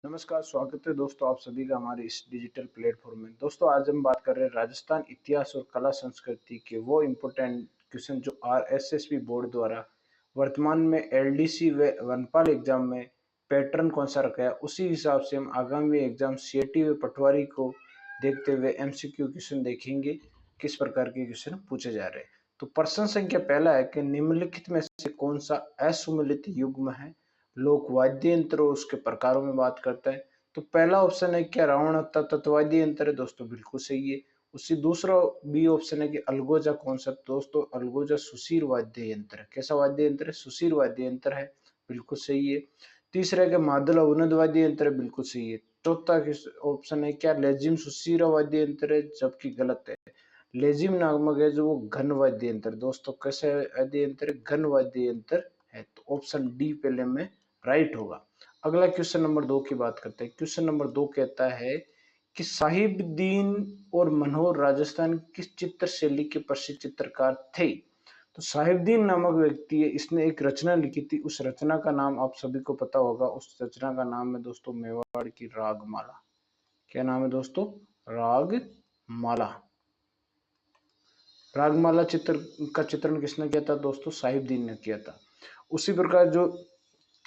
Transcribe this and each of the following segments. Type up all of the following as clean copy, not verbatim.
नमस्कार, स्वागत है दोस्तों आप सभी का हमारे इस डिजिटल प्लेटफॉर्म में। दोस्तों आज हम बात कर रहे हैं राजस्थान इतिहास और कला संस्कृति के वो इम्पोर्टेंट क्वेश्चन जो आरएसएसबी बोर्ड द्वारा वर्तमान में एलडीसी व वनपाल एग्जाम में पैटर्न कौन सा रखा है, उसी हिसाब से हम आगामी एग्जाम सीएटी व पटवारी को देखते हुए एमसीक्यू क्वेश्चन देखेंगे किस प्रकार के क्वेश्चन पूछे जा रहे हैं। तो प्रश्न संख्या पहला है कि निम्नलिखित में से कौन सा असुमेलित युग्म है। लोक वाद्य यंत्र और उसके प्रकारों में बात करता है। तो पहला ऑप्शन है क्या रावण तत्वाद्य यंत्र है, दोस्तों बिल्कुल सही है। उससे दूसरा बी ऑप्शन है कि अलगोजा कौन सा, दोस्तों अलगोजा सुशीर वाद्य यंत्र है। कैसा वाद्य यंत्र है? सुशीर वाद्य यंत्र है, बिल्कुल सही है। तीसरा है कि मादल अवनद वाद्य यंत्र है, बिल्कुल सही है। चौथा ऑप्शन है क्या लेजिम सुशीर वाद्य यंत्र है, जबकि गलत है। लेजिम नामक है जो वो घन वाद्य यंत्र, दोस्तों कैसे वाद्य यंत्र है? घन वाद्य यंत्र है। तो ऑप्शन डी पहले में राइट होगा। अगला क्वेश्चन नंबर 2 की बात करते हैं। क्वेश्चन नंबर 2 कहता है कि साहिबदीन और मनोहर राजस्थान किस चित्र शैली के प्रसिद्ध चित्रकार थे। तो साहिबदीन नामक व्यक्ति है, इसने एक रचना लिखी थी। उस रचना का नाम आप सभी को पता होगा। उस रचना का नाम है दोस्तों मेवाड़ की रागमाला। क्या नाम है दोस्तों? रागमाला। रागमाला चित्र का चित्रण किसने किया था दोस्तों? साहिबदीन ने किया था। उसी प्रकार जो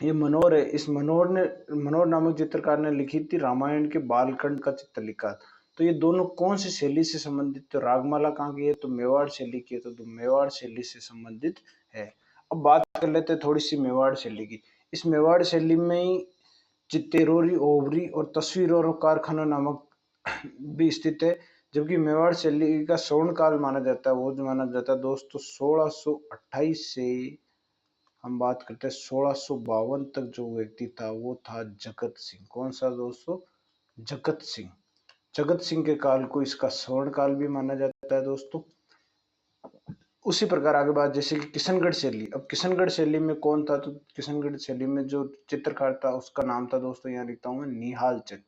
ये मनोहर है, इस मनोहर नामक चित्रकार ने लिखी थी रामायण के बालखंड का चित्र लिखा। तो ये दोनों कौन सी शैली से संबंधित? तो रागमाला कहाँ की है? तो मेवाड़ शैली की है। तो मेवाड़ शैली से संबंधित है। अब बात कर लेते हैं थोड़ी सी मेवाड़ शैली की। इस मेवाड़ शैली में ही चित्तेरोरी ओवरी और तस्वीरों कारखाना नामक भी स्थित है। जबकि मेवाड़ शैली का स्वर्ण काल माना जाता है, वो जो माना जाता है दोस्तों 1628 से हम बात करते हैं 1652 तक जो व्यक्ति था वो था जगत सिंह। कौन सा दोस्तों? जगत सिंह। जगत सिंह के काल को इसका स्वर्ण काल भी माना जाता है दोस्तों। उसी प्रकार आगे बात जैसे कि किशनगढ़ शैली। अब किशनगढ़ शैली में कौन था? तो किशनगढ़ शैली में जो चित्रकार था उसका नाम था दोस्तों, यहाँ लिखता हूं मैं, निहाल चंद।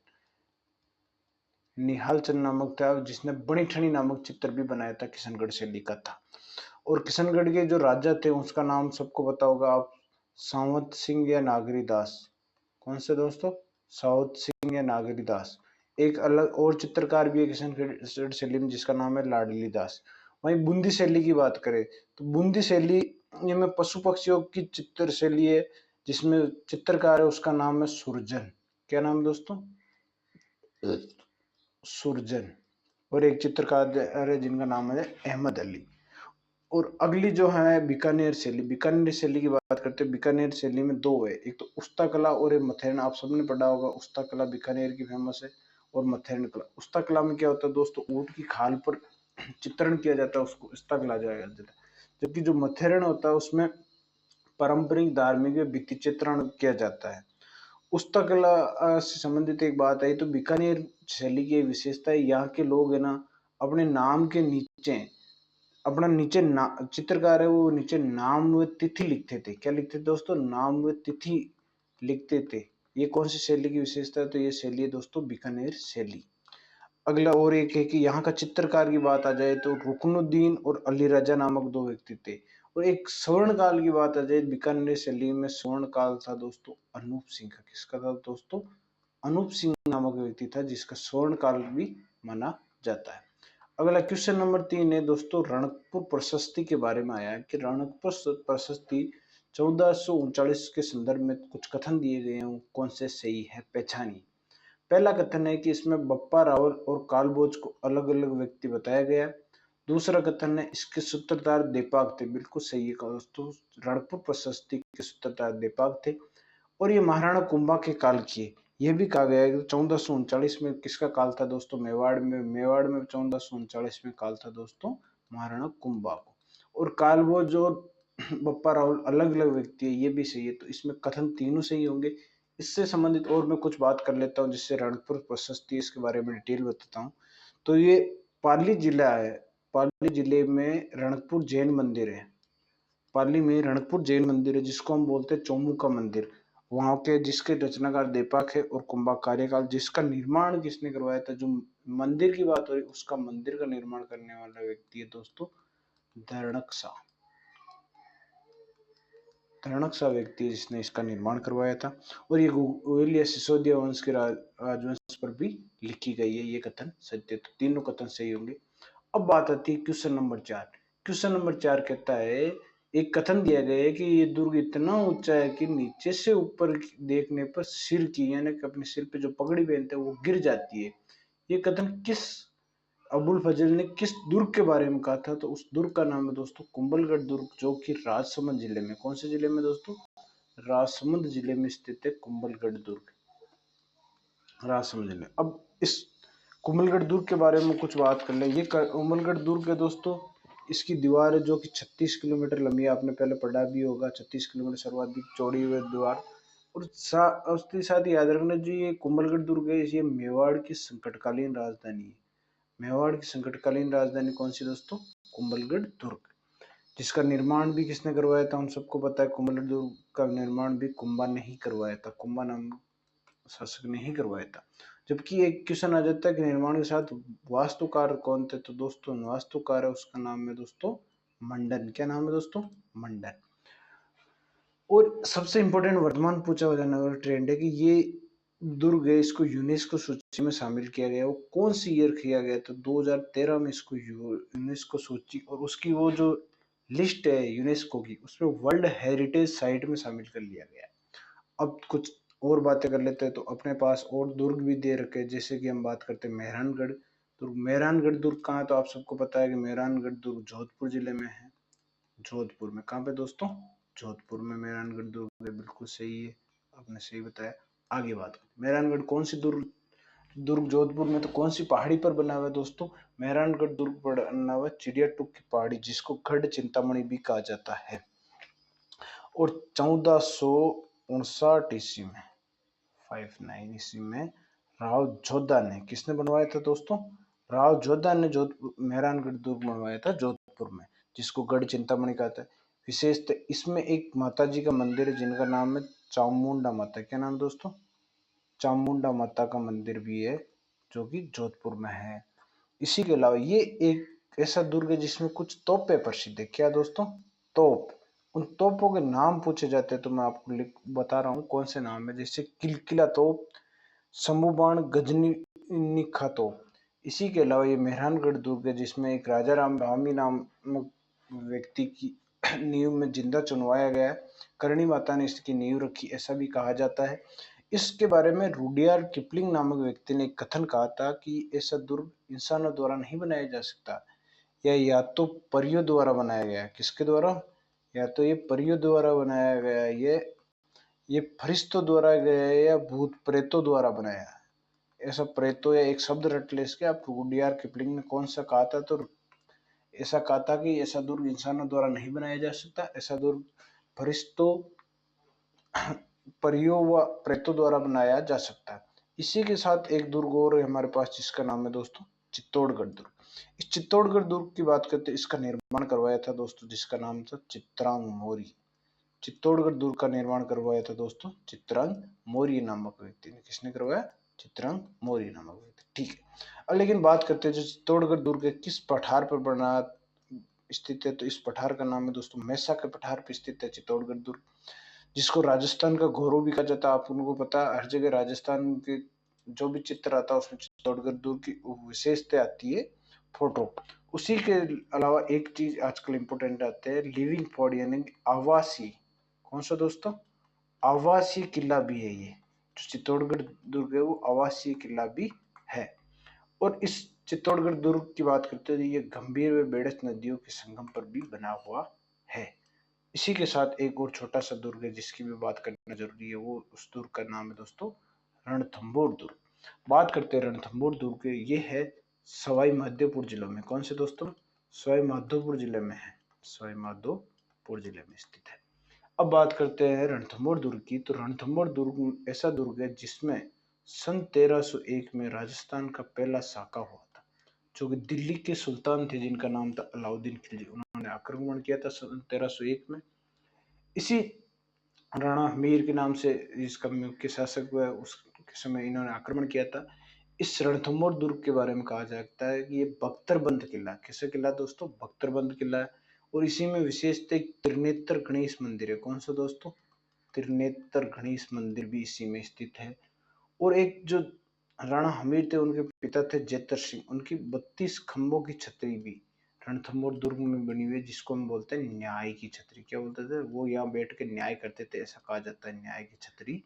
निहाल चंद नामक था जिसने बड़ी ठनी नामक चित्र भी बनाया था, किशनगढ़ शैली का था। और किशनगढ़ के जो राजा थे उसका नाम सबको पता होगा आप, सावंत सिंह या नागरी दास। कौन से दोस्तों? सावंत सिंह या नागरी दास। एक अलग और चित्रकार भी है किशनगढ़ शैली में जिसका नाम है लाडली दास। वहीं बूंदी शैली की बात करें तो बूंदी शैली ये में पशु पक्षियों की चित्र शैली है, जिसमें चित्रकार है उसका नाम है सुरजन। क्या नाम है दोस्तों? सुरजन। और एक चित्रकार है जिनका नाम है अहमद अली। और अगली जो है बीकानेर शैली। बीकानेर शैली की बात करते हैं। बीकानेर शैली में दो है, एक तो उस्ता कला और एक मथेरन। आप सबने पढ़ा होगा उस्ता कला बीकानेर की फेमस है, और मथेरन कला। उस्ता कला में क्या होता है दोस्तों? ऊंट की खाल पर चित्रण किया जाता है, उसको उस्ता कला जाता है। जबकि जो मथेरन होता है उसमें पारंपरिक धार्मिक भित्ति चित्रण किया जाता है। उस्ता कला से संबंधित एक बात आई तो बीकानेर शैली की विशेषता है, यहाँ के लोग है ना अपने नाम के नीचे अपना नीचे चित्रकार है वो नीचे नाम व तिथि लिखते थे। क्या लिखते थे दोस्तों? नाम व तिथि लिखते थे। ये कौन सी शैली की विशेषता है? तो ये शैली है दोस्तों बीकानेर शैली। अगला और एक है कि यहाँ का चित्रकार की बात आ जाए तो रुकनुद्दीन और अली राजा नामक दो व्यक्ति थे। और एक स्वर्ण काल की बात आ जाए बीकानेर शैली में, स्वर्ण काल था दोस्तों अनूप सिंह का। किसका था दोस्तों? अनूप सिंह नामक व्यक्ति था जिसका स्वर्ण काल भी माना जाता है। अगला क्वेश्चन नंबर 3 है दोस्तों, रणकपुर प्रशस्ति के बारे में आया है कि रणकपुर प्रशस्ति 1439 के संदर्भ में कुछ कथन दिए गए हैं, कौन से सही है, पहचानिए। पहला कथन है कि इसमें बप्पा रावल और कालभोज को अलग अलग व्यक्ति बताया गया। दूसरा कथन है इसके सूत्रधार देपाक थे। बिल्कुल सही है दोस्तों, रणकपुर प्रशस्ति के सूत्रधार देपाक थे। और ये महाराणा कुंभा के काल की है। यह भी कहा गया है कि 1439 में किसका काल था दोस्तों? मेवाड़ में 1439 में काल था दोस्तों महाराणा कुंभा को। और कालभोज और बप्पा राहुल अलग अलग व्यक्ति है, ये भी सही है। तो इसमें कथन तीनों सही होंगे। इससे संबंधित और मैं कुछ बात कर लेता हूँ जिससे रणकपुर प्रशस्ति इसके बारे में डिटेल बताता हूँ। तो ये पाली जिला है। पाली जिले में रणकपुर जैन मंदिर है। पाली में रणकपुर जैन मंदिर है जिसको हम बोलते हैं चौमू का मंदिर। वहां के जिसके रचनाकार दीपक है और कुंभा कार्यकाल जिसका निर्माण किसने करवाया था, जो मंदिर की बात हो रही उसका मंदिर का निर्माण करने वाला व्यक्ति है दोस्तों धरणक शाह। रणक्षा व्यक्ति है जिसने इसका निर्माण करवाया था। और ये गोयलिया सिसोदिया वंश के राजवंश पर भी लिखी गई है ये कथन सत्य। तो तीनों कथन सही होंगे। अब बात आती है क्वेश्चन नंबर 4। क्वेश्चन नंबर 4 कहता है एक कथन दिया गया है कि ये दुर्ग इतना ऊंचा है कि नीचे से ऊपर देखने पर सिर की यानी कि अपने सिर पे जो पगड़ी पहनते हैं वो गिर जाती है। ये कथन किस अबुल फजल ने किस दुर्ग के बारे में कहा था? तो उस दुर्ग का नाम है दोस्तों कुंभलगढ़ दुर्ग, जो कि राजसमंद जिले में, कौन से जिले में दोस्तों? राजसमंद जिले में स्थित है कुंभलगढ़ दुर्ग, राजसमंद जिले। अब इस कुंभलगढ़ दुर्ग के बारे में कुछ बात कर ले। ये कुंभलगढ़ दुर्ग है दोस्तों, इसकी दीवार है जो कि 36 किलोमीटर लंबी है, आपने पहले पढ़ा भी होगा। 36 किलोमीटर सर्वाधिक चौड़ी हुई दीवार। और उसके साथ ही याद रखना जो ये कुंभलगढ़ दुर्ग है ये मेवाड़ की संकटकालीन राजधानी है। मेवाड़ की संकटकालीन राजधानी कौन सी दोस्तों? कुंभलगढ़ दुर्ग, जिसका निर्माण भी किसने करवाया था? हम सबको पता है कुंभलगढ़ दुर्ग का निर्माण भी कुंभा ने ही करवाया था, कुंभा नाम शासक ने ही करवाया था। जबकि एक क्वेश्चन आ जाता है कि निर्माण के साथ वास्तुकार कौन थे? तो दोस्तों वास्तुकार है उसका नाम है दोस्तों मंडन। क्या नाम है दोस्तों? मंडन। और सबसे इंपॉर्टेंट वर्तमान पूछा जाने वाला ट्रेंड है कि ये दुर्ग है इसको यूनेस्को सूची में शामिल किया गया। वो कौन सी ईयर किया गया? तो 2013 में इसको यूनेस्को सूची और उसकी वो जो लिस्ट है यूनेस्को की उसमें वर्ल्ड हेरिटेज साइट में शामिल कर लिया गया। अब कुछ और बातें कर लेते हैं। तो अपने पास और दुर्ग भी दे रखे हैं, जैसे कि हम बात करते हैं मेहरानगढ़ दुर्ग। मेहरानगढ़ दुर्ग कहाँ है? तो आप सबको पता है कि मेहरानगढ़ दुर्ग जोधपुर जिले में है। जोधपुर में कहाँ पे दोस्तों? जोधपुर में मेहरानगढ़ दुर्ग है, बिल्कुल सही है, आपने सही बताया। आगे बात करते मेहरानगढ़ कौन सी दुर्ग दुर्ग जोधपुर में तो कौन सी पहाड़ी पर बना हुआ है दोस्तों? मेहरानगढ़ दुर्ग बना हुआ चिड़िया टूक की पहाड़ी, जिसको गढ़ चिंतामणि भी कहा जाता है। और 1459 ईस्वी में 59 ईस्वी में राव जोधा ने किसने बनवाया था दोस्तों? राव जोधा ने जोधपुर मेहरानगढ़ दुर्ग बनवाया था जोधपुर में, जिसको गढ़ चिंतामणि कहता है। विशेषतः इसमें एक माता जी का मंदिर है जिनका नाम है चामुंडा माता। क्या नाम दोस्तों? चामुंडा माता का मंदिर भी है जो कि जोधपुर में है। इसी के अलावा ये एक ऐसा दुर्ग है जिसमें कुछ तोपें प्रसिद्ध है। क्या दोस्तों? तोप। उन तोपों के नाम पूछे जाते हैं तो मैं आपको बता रहा हूँ कौन से नाम है, जैसे किलकिला तोप, समूबाण, गजनी तोप। इसी के अलावा ये मेहरानगढ़ दुर्ग है जिसमें एक राजा राम भामी नामक व्यक्ति की नींव में जिंदा चुनवाया गया है। करणी माता ने इसकी नींव रखी ऐसा भी कहा जाता है। इसके बारे में रुडियार्ड किपलिंग नामक व्यक्ति ने एक कथन कहा था कि ऐसा दुर्ग इंसानों द्वारा नहीं बनाया जा सकता, या तो परियों द्वारा बनाया गया है। किसके द्वारा? या तो ये परियों द्वारा बनाया गया है, ये फरिश्तों द्वारा गया है, या भूत प्रेतों द्वारा बनाया है। ऐसा प्रेतों या एक शब्द रट ले इसके आप। रुडियार्ड किपलिंग ने कौन सा कहा था? तो ऐसा कहा था कि ऐसा दुर्ग इंसानों द्वारा नहीं बनाया जा सकता, ऐसा दुर्ग फरिश्तों, परियों व प्रेतों द्वारा बनाया जा सकता है। इसी के साथ एक दुर्ग और है हमारे पास जिसका नाम है दोस्तों चित्तौड़गढ़ दुर्ग। इस चित्तौड़गढ़ दुर्ग की बात करते हैं, इसका निर्माण करवाया था दोस्तों जिसका नाम था चित्रांग मौर्य। चित्तौड़गढ़ दुर्ग का निर्माण करवाया था दोस्तों चित्रांग मौर्य नामक व्यक्ति ने। किसने करवाया? चित्रांग मौर्य नामक व्यक्ति। ठीक है। अब लेकिन बात करते हैं जो चित्तौड़गढ़ दुर्ग है किस पठार पर बना स्थित है? तो इस पठार का नाम है दोस्तों मैसा के पठार पर स्थित है चित्तौड़गढ़ दुर्ग, जिसको राजस्थान का गौरव भी कहा जाता है। आप उनको पता है हर जगह राजस्थान के जो भी चित्र आता है उसमें चित्तौड़गढ़ दुर्ग की विशेषता आती है फोटो। उसी के अलावा एक चीज आजकल इम्पोर्टेंट आते हैं लिविंग फोर्ट यानी आवासीय। कौन सा दोस्तों? आवासीय किला भी है ये जो चित्तौड़गढ़ दुर्ग है, वो आवासीय किला भी है। और इस चित्तौड़गढ़ दुर्ग की बात करते हैं ये गंभीर व बेड़स नदियों के संगम पर भी बना हुआ है। इसी के साथ एक और छोटा सा दुर्ग है जिसकी भी बात करना जरूरी है, वो उस दुर्ग का नाम है दोस्तों रणथंभौर दुर्ग। बात करते हैं रणथंभौर दुर्ग के, ये है सवाई माधोपुर जिले में। कौन से दोस्तों? सवाई माधोपुर जिले में है, सवाई माधोपुर जिले में स्थित है। अब बात करते हैं रणथंभौर दुर्ग की। तो रणथंभौर दुर्ग ऐसा दुर्ग है जिसमें सन 1301 में राजस्थान का पहला साका हुआ था, जो कि दिल्ली के सुल्तान थे जिनका नाम था अलाउद्दीन खिलजी। उन्होंने आक्रमण किया था सन 1301 में। इसी राणा हमीर के नाम से इसका मुख्य शासक हुआ, उसके समय इन्होंने आक्रमण किया था। इस रणथंभौर दुर्ग के बारे में कहा जाता है कि ये बख्तरबंद किला। कैसे किला दोस्तों? बख्तरबंद किला है। और इसी में विशेषता एक त्रिनेत्र गणेश मंदिर है। कौन सा दोस्तों? त्रिनेत्र गणेश मंदिर भी इसी में स्थित है। और एक जो राणा हमीर थे उनके पिता थे जेतर सिंह, उनकी 32 खंभों की छतरी भी रणथंभौर दुर्ग में बनी हुई है, जिसको हम बोलते हैं न्याय की छतरी। क्या बोलते थे वो? यहाँ बैठ के न्याय करते थे, ऐसा कहा जाता है, न्याय की छतरी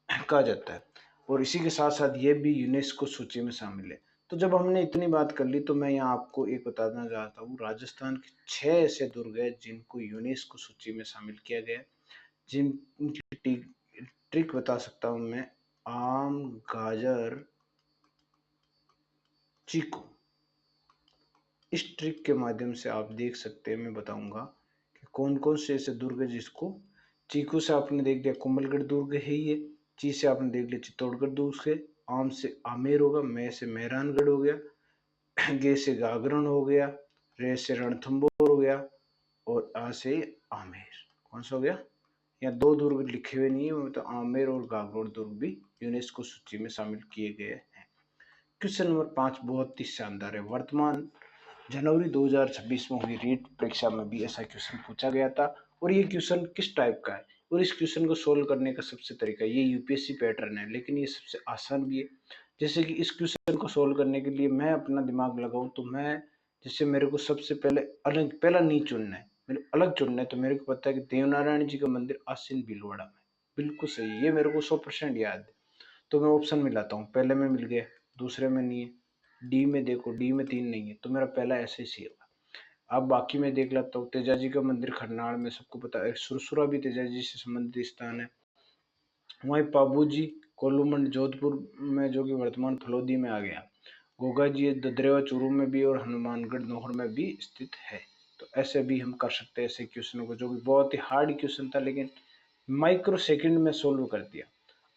कहा जाता है। और इसी के साथ साथ ये भी यूनेस्को सूची में शामिल है। तो जब हमने इतनी बात कर ली तो मैं यहाँ आपको एक बताना चाहता हूँ, राजस्थान के 6 ऐसे दुर्ग है जिनको यूनेस्को सूची में शामिल किया गया है। जिनकी ट्रिक बता सकता हूँ मैं, आम, गाजर, चीकू। इस ट्रिक के माध्यम से आप देख सकते हैं, मैं बताऊंगा कि कौन कौन से ऐसे दुर्ग है जिसको, चीकू से आपने देख लिया कुंभलगढ़ दुर्ग है ही ये, ची से आपने देख लिया चित्तौड़गढ़ दुर्ग से, आम से आमेर होगा, मैं से मेहरानगढ़ हो गया, गे से गागरण हो गया, रे से रणथंभौर हो गया, और आ से आमेर। कौन सा हो गया? यहाँ 2 दुर्ग लिखे हुए नहीं है, तो आमेर और गागरोड दुर्ग भी यूनेस्को सूची में शामिल किए गए हैं। क्वेश्चन नंबर 5 बहुत ही शानदार है। वर्तमान जनवरी 2026 में हुई रीट परीक्षा में भी ऐसा क्वेश्चन पूछा गया था। और ये क्वेश्चन किस टाइप का है और इस क्वेश्चन को सोल्व करने का सबसे तरीका, ये यूपीएससी पैटर्न है, लेकिन ये सबसे आसान भी है। जैसे कि इस क्वेश्चन को सोल्व करने के लिए मैं अपना दिमाग लगाऊं तो मैं, जैसे मेरे को सबसे पहले अलग पहला नहीं चुनना है, मेरे अलग चुनना है, तो मेरे को पता है कि देवनारायण जी का मंदिर आसीन भीलवाड़ा में। बिल्कुल सही, ये मेरे को 100% याद है। तो मैं ऑप्शन मिलाता हूँ, पहले में मिल गया, दूसरे में नहीं है, डी में देखो, डी में 3 नहीं है, तो मेरा पहला ऐसे ही सी होगा। अब बाकी में देख लेता हूँ, तेजाजी का मंदिर खरनाड़ में, सबको पता है। सुरसुरा भी तेजाजी से संबंधित स्थान है। वहीं पाबूजी कोलूमंड जोधपुर में, जो कि वर्तमान फलोदी में आ गया। गोगा जी ददरेवा चूरू में भी, और हनुमानगढ़ नोहर में भी स्थित है। तो ऐसे भी हम कर सकते हैं ऐसे क्वेश्चनों को, जो कि बहुत ही हार्ड क्वेश्चन था लेकिन माइक्रो सेकंड में सोल्व कर दिया।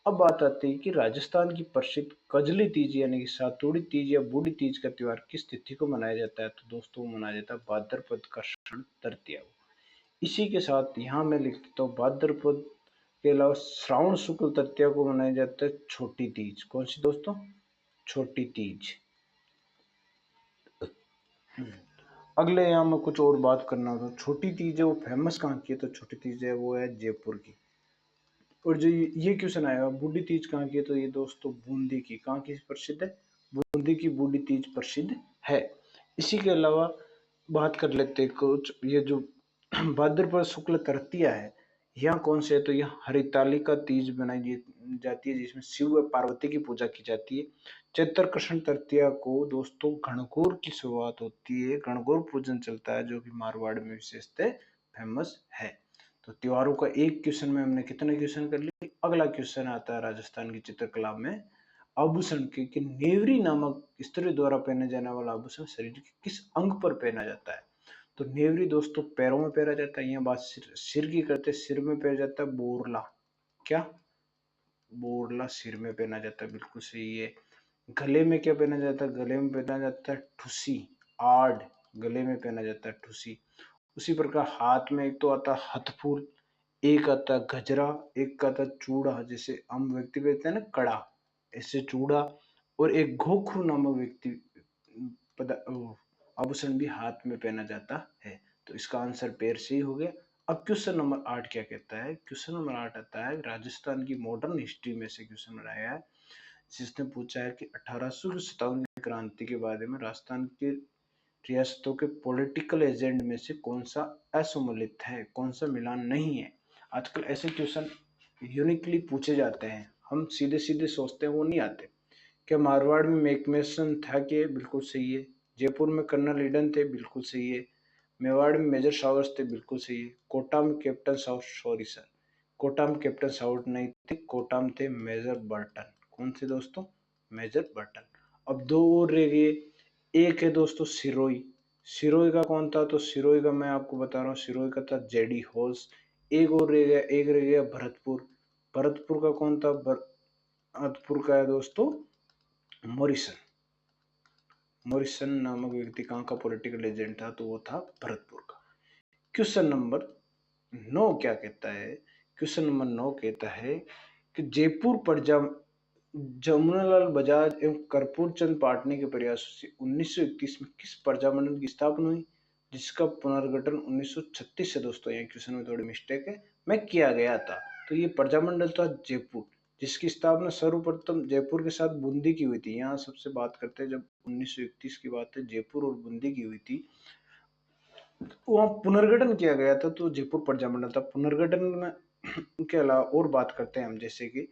अब बात आती है कि राजस्थान की प्रसिद्ध कजली तीज यानी कि सातुड़ी तीज या बूढ़ी तीज का त्योहार किस तिथि को मनाया जाता है? तो दोस्तों मनाया जाता है भाद्रपद का शुक्ल तृतीया। इसी के साथ यहाँ मैं लिख देता हूँ, भाद्रपद के अलावा श्रावण शुक्ल तृतीया को मनाया जाता है छोटी तीज। कौन सी दोस्तों? छोटी तीज। अगले यहाँ मैं कुछ और बात करना था, छोटी तीज है वो फेमस कहाँ की है? तो छोटी तीज है वो है जयपुर की। और जो ये क्वेश्चन आएगा, बूढ़ी तीज कहाँ की है? तो ये दोस्तों बूंदी की। कहाँ की प्रसिद्ध है? बूंदी की बूढ़ी तीज प्रसिद्ध है। इसी के अलावा बात कर लेते हैं कुछ, ये जो भाद्रपद शुक्ल तृतीया है, यहाँ कौन से है? तो यहाँ हरितालिका तीज बनाई जाती है, जिसमें शिव व पार्वती की पूजा की जाती है। चैत्र कृष्ण तृतीया को दोस्तों गणगौर की शुरुआत होती है, गणगौर पूजन चलता है, जो कि मारवाड़ में विशेषतः फेमस है। तो त्योहारों का एक क्वेश्चन में हमने कितने क्वेश्चन कर लिए। अगला क्वेश्चन आता है राजस्थान की चित्रकला में आभूषण के कि नेवरी नामक स्त्री द्वारा पहने जाने वाला आभूषण शरीर के किस अंग पर पहना जाता है? तो नेवरी दोस्तों पैरों में पहना जाता है। यहाँ बात सिर की करते, सिर में पहना जाता है बोरला। क्या? बोरला सिर में पहना जाता है, बिल्कुल सही है। गले में क्या पहना जाता है? गले में पहना जाता है ठुसी, आड़, गले में पहना जाता है ठुसी। उसी प्रकार हाथ में एक तो आता है हथफूल, एक आता है गजरा, एक आता है चूड़ा, जैसे हम व्यक्ति कहते हैं ना कड़ा, ऐसे चूड़ा। और एक घोखरू नामक व्यक्ति आभूषण भी हाथ में पहना जाता है। तो इसका आंसर पैर से ही हो गया। अब क्वेश्चन नंबर 8 क्या कहता है? क्वेश्चन नंबर 8 आता है राजस्थान की मॉडर्न हिस्ट्री में से क्वेश्चन बनाया है, जिसने पूछा है कि 1857 की क्रांति के बारे में राजस्थान के रियासतों के पॉलिटिकल एजेंड में से कौन सा असम्मिलित है, कौन सा मिलान नहीं है। आजकल ऐसे क्वेश्चन यूनिकली पूछे जाते हैं, हम सीधे सीधे सोचते हैं वो नहीं आते। क्या मारवाड़ में मैकमेसन था? कि बिल्कुल सही है। जयपुर में कर्नल ईडन थे? बिल्कुल सही है। मेवाड़ में मेजर सावर्स थे? बिल्कुल सही है। कोटा में captain south, sorry sir, Kota में कैप्टन साउथ नहीं थे, कोटा में थे मेजर बर्टन। कौन से दोस्तों? Major Burton. अब 2 और रह गए। एक है दोस्तों सिरोही, सिरोही का कौन था? तो सिरोही का मैं आपको बता रहा हूँ, सिरोही का था जेडी होल्स। एक और रह गया, एक रह गया भरतपुर, भरतपुर का कौन था? भरतपुर का है दोस्तों मॉरिसन। मॉरिसन नामक व्यक्ति कहाँ का पॉलिटिकल एजेंट था? तो वो था भरतपुर का। क्वेश्चन नंबर 9 क्या कहता है? क्वेश्चन नंबर 9 कहता है कि जयपुर प्रजा जमुनालाल बजाज एवं कर्पूर चंद पाटनी के प्रयासों से 1931 में किस प्रजामंडल की स्थापना हुई? जिसका पुनर्गठन 1936 से, दोस्तों यहाँ क्वेश्चन में थोड़ी मिस्टेक है, में किया गया था। तो ये प्रजामंडल था जयपुर, जिसकी स्थापना सर्वप्रथम जयपुर के साथ बूंदी की हुई थी। यहाँ सबसे बात करते हैं, जब 1931 की बात है, जयपुर और बूंदी की हुई थी, वहाँ पुनर्गठन किया गया था, तो जयपुर प्रजामंडल था। पुनर्गठन में के अलावा और बात करते हैं हम, जैसे कि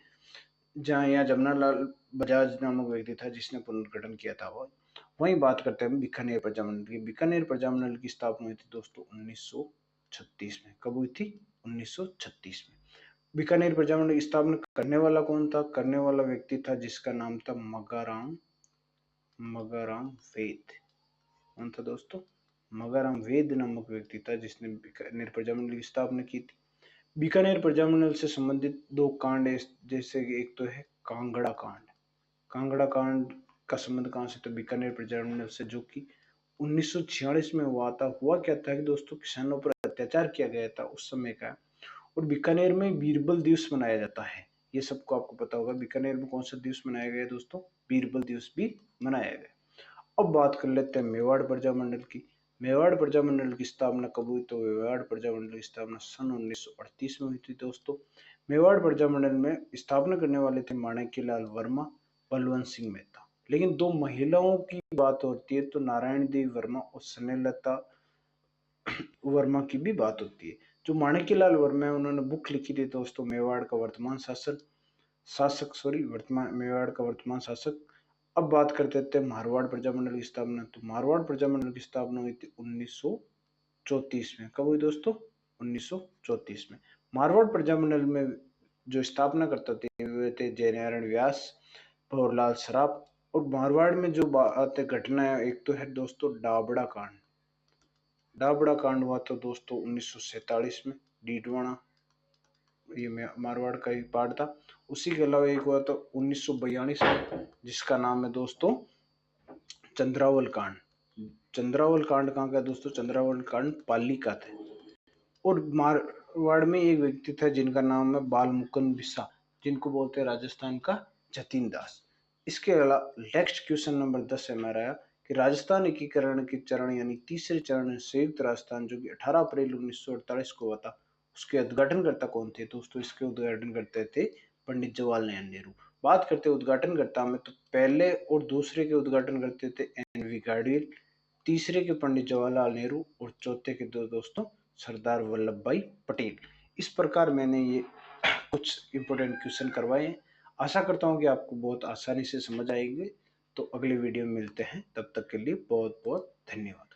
जहाँ यहाँ जमनालाल बजाज नामक व्यक्ति था जिसने पुनर्गठन किया था, वो वहीं बात करते हैं हम बीकानेर प्रजामंडल की। बीकानेर प्रजामंडल की स्थापना हुई थी दोस्तों 1936 में। कब हुई थी? 1936 में। बीकानेर प्रजामंडल की स्थापना करने वाला कौन था? करने वाला व्यक्ति था जिसका नाम था मगाराम वेद। कौन था दोस्तों? मगाराम वेद नामक व्यक्ति था जिसने बीकानेर प्रजामंडल की स्थापना की थी। बीकानेर प्रजामंडल से संबंधित दो कांड है, जैसे कि एक तो है कांगड़ा कांड। कांगड़ा कांड का संबंध कहाँ से? तो बीकानेर प्रजामंडल से, जो कि 1946 में हुआ था। हुआ क्या था कि दोस्तों, किसानों पर अत्याचार किया गया था उस समय का। और बीकानेर में बीरबल दिवस मनाया जाता है, ये सबको आपको पता होगा। बीकानेर में कौन सा दिवस मनाया गया दोस्तों? बीरबल दिवस भी मनाया गया। अब बात कर लेते हैं मेवाड़ प्रजामंडल की। मेवाड़ प्रजामंडल की स्थापना कब हुई? तो मेवाड़ प्रजामंडल की स्थापना सन 1938 में हुई थी दोस्तों। मेवाड़ प्रजामंडल में स्थापना करने वाले थे माणिक्यलाल वर्मा, बलवंत सिंह मेहता। लेकिन दो महिलाओं की बात होती है तो नारायण देवी वर्मा और स्नेहलता वर्मा की भी बात होती है। जो माणिक्यलाल वर्मा है, उन्होंने बुक लिखी थी दोस्तों, मेवाड़ का वर्तमान वर्तमान मेवाड़ का वर्तमान शासक। अब बात करते थे मारवाड़ प्रजामंडल की स्थापना। तो मारवाड़ प्रजामंडल की स्थापना हुई थी 1934 में। कब हुई दोस्तों? 1934 में। मारवाड़ प्रजामंडल में जो स्थापना करते थे वे थे जयनारायण व्यास, भंवरलाल सराफ। और मारवाड़ में जो बात घटना है, एक तो है दोस्तों डाबड़ा कांड। डाबड़ा कांड हुआ था दोस्तों 1947 में, डीडवाना, ये मारवाड़ का एक पार्ट था। उसी के अलावा एक हुआ था 1942 में, जिसका नाम है दोस्तों चंद्रावल कांड। चंद्रावल कांड कहाँ का दोस्तों? चंद्रावल कांड पाली का था। और मारवाड़ में एक व्यक्ति था जिनका नाम है बाल मुकुंद बिस्सा, जिनको बोलते हैं राजस्थान का जतीन दास। इसके अलावा नेक्स्ट क्वेश्चन नंबर 10 है हमारा कि राजस्थान एकीकरण के चरण यानी तीसरे चरण में संयुक्त राजस्थान, जो कि 18 अप्रैल 1948 को हुआ था, उसके उद्घाटनकर्ता कौन थे दोस्तों? इसके उद्घाटन करते थे पंडित जवाहरलाल नेहरू। बात करते उद्घाटनकर्ता में, तो पहले और दूसरे के उद्घाटन करते थे एन.वी. गाडगिल, तीसरे के पंडित जवाहरलाल नेहरू और चौथे के दो दोस्तों सरदार वल्लभ भाई पटेल। इस प्रकार मैंने ये कुछ इंपॉर्टेंट क्वेश्चन करवाए हैं। आशा करता हूँ कि आपको बहुत आसानी से समझ आएंगे। तो अगले वीडियो में मिलते हैं, तब तक के लिए बहुत बहुत धन्यवाद।